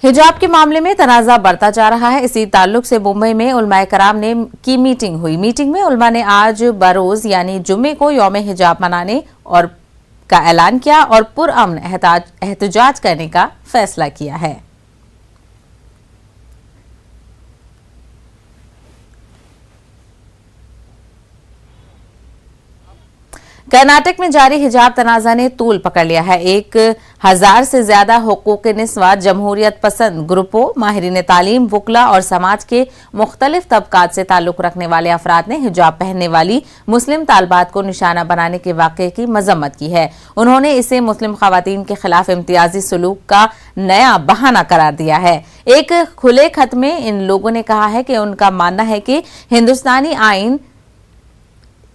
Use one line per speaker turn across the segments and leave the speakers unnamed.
हिजाब के मामले में तनाजा बढ़ता जा रहा है। इसी ताल्लुक से मुंबई में उलमाए कराम ने की मीटिंग हुई। मीटिंग में उलमा ने आज बरोज यानी जुम्मे को यौम हिजाब मनाने और का ऐलान किया और पुरअमन एहतजाज करने का फैसला किया है। कर्नाटक में जारी हिजाब तनाजा ने तूल पकड़ लिया है। 1000 से ज्यादा हुकूक निस्वा, जमहूरियत पसंद ग्रुपों, माहिरीन तालीम, वुकला और समाज के मुख्तलिफ तबकात से ताल्लुक रखने वाले अफराद ने हिजाब पहनने वाली मुस्लिम तालबात को निशाना बनाने के वाक़े की मजम्मत की है। उन्होंने इसे मुस्लिम खवातीन के खिलाफ इम्तियाजी सलूक का नया बहाना करार दिया है। एक खुले खत में इन लोगों ने कहा है कि उनका मानना है कि हिंदुस्तानी आइन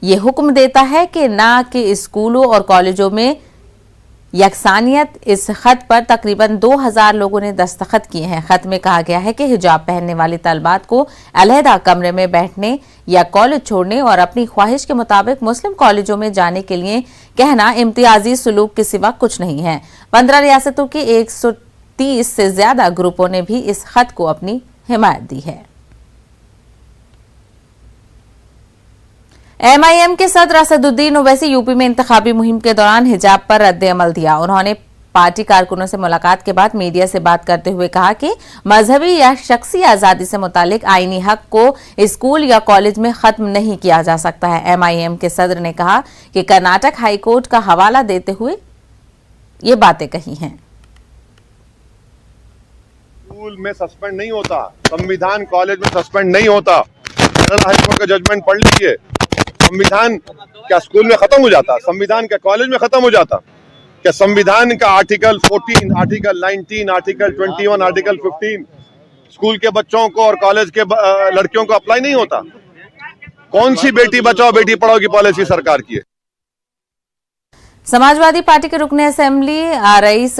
ये हुक्म देता है कि ना कि स्कूलों और कॉलेजों में यकसानियत। इस खत पर तकरीबन 2000 लोगों ने दस्तखत किए हैं। खत में कहा गया है कि हिजाब पहनने वाली तलबात को अलहदा कमरे में बैठने या कॉलेज छोड़ने और अपनी ख्वाहिश के मुताबिक मुस्लिम कॉलेजों में जाने के लिए कहना इम्तियाजी सलूक के सिवा कुछ नहीं है। 15 रियासतों के 130 से ज्यादा ग्रुपों ने भी इस खत को अपनी हिमायत दी है। MIM के सदर असदुद्दीन ओवैसी यूपी में इंतखाबी मुहिम के दौरान हिजाब पर रद्द अमल दिया। उन्होंने पार्टी कारकुनों से मुलाकात के बाद मीडिया से बात करते हुए कहा कि मजहबी या शख्सी आजादी से मुतालिक आईनी हक को स्कूल या कॉलेज में खत्म नहीं किया जा सकता है। MIM के सदर ने कहा कि कर्नाटक हाईकोर्ट का हवाला देते हुए ये बातें कही हैं।
स्कूल में सस्पेंड नहीं होता, संविधान कॉलेज में सस्पेंड नहीं होता। हाईकोर्ट का जजमेंट पढ़ लीजिए। संविधान क्या स्कूल में खत्म हो जाता? संविधान क्या कॉलेज में खत्म हो जाता? क्या संविधान का article 14, article 19, article 21, article 15 school के बच्चों को और कॉलेज के लड़कियों को अप्लाई नहीं होता? कौन सी बेटी बचाओ बेटी पढ़ाओ की पॉलिसी सरकार की है?
समाजवादी पार्टी के रुकने असेंबली रईस